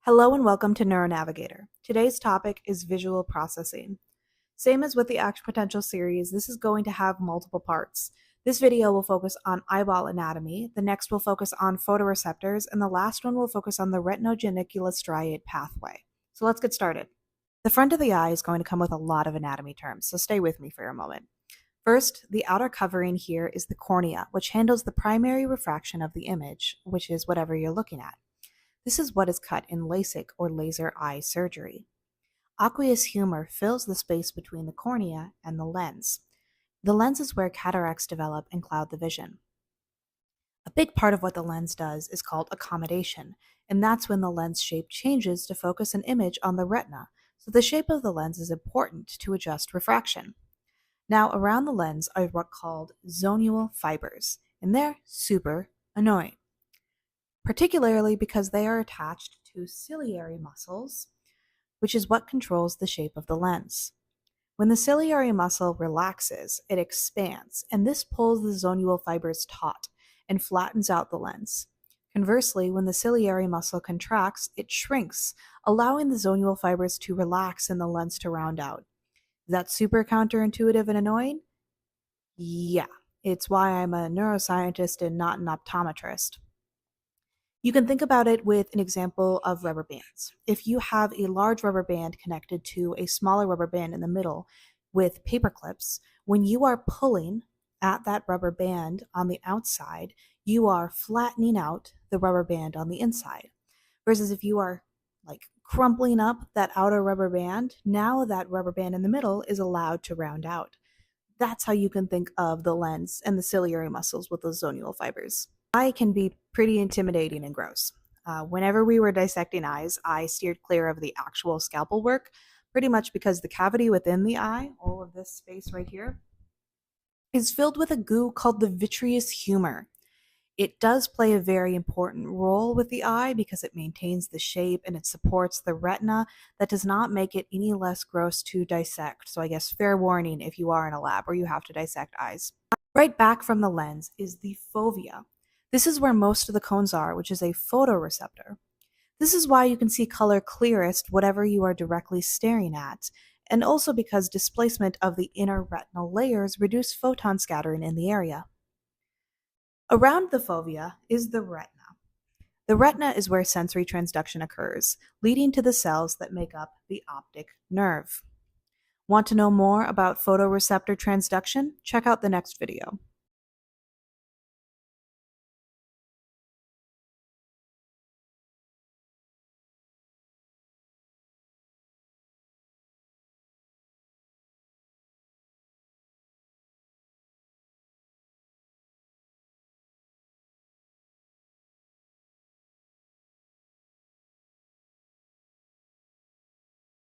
Hello and welcome to Neuro Navigator. Today's topic is visual processing. Same as with the Action Potential series, this is going to have multiple parts. This video will focus on eyeball anatomy, the next will focus on photoreceptors, and the last one will focus on the retinogeniculate striate pathway. So let's get started. The front of the eye is going to come with a lot of anatomy terms, so stay with me for a moment. First, the outer covering here is the cornea, which handles the primary refraction of the image, which is whatever you're looking at. This is what is cut in LASIK or laser eye surgery. Aqueous humor fills the space between the cornea and the lens. The lens is where cataracts develop and cloud the vision. A big part of what the lens does is called accommodation, and that's when the lens shape changes to focus an image on the retina, so the shape of the lens is important to adjust refraction. Now, around the lens are what's called zonual fibers, and they're super annoying, particularly because they are attached to ciliary muscles, which is what controls the shape of the lens. When the ciliary muscle relaxes, it expands, and this pulls the zonual fibers taut and flattens out the lens. Conversely, when the ciliary muscle contracts, it shrinks, allowing the zonual fibers to relax and the lens to round out. Is that super counterintuitive and annoying? Yeah, it's why I'm a neuroscientist and not an optometrist. You can think about it with an example of rubber bands. If you have a large rubber band connected to a smaller rubber band in the middle with paper clips, when you are pulling at that rubber band on the outside, you are flattening out the rubber band on the inside. Versus if you are crumpling up that outer rubber band, now that rubber band in the middle is allowed to round out. That's how you can think of the lens and the ciliary muscles with those zonual fibers. Eye can be pretty intimidating and gross. Whenever we were dissecting eyes, I steered clear of the actual scalpel work, pretty much because the cavity within the eye, all of this space right here, is filled with a goo called the vitreous humor. It does play a very important role with the eye because it maintains the shape and it supports the retina. That does not make it any less gross to dissect. So I guess fair warning if you are in a lab or you have to dissect eyes. Right back from the lens is the fovea. This is where most of the cones are, which is a photoreceptor. This is why you can see color clearest whatever you are directly staring at, and also because displacement of the inner retinal layers reduce photon scattering in the area. Around the fovea is the retina. The retina is where sensory transduction occurs, leading to the cells that make up the optic nerve. Want to know more about photoreceptor transduction? Check out the next video.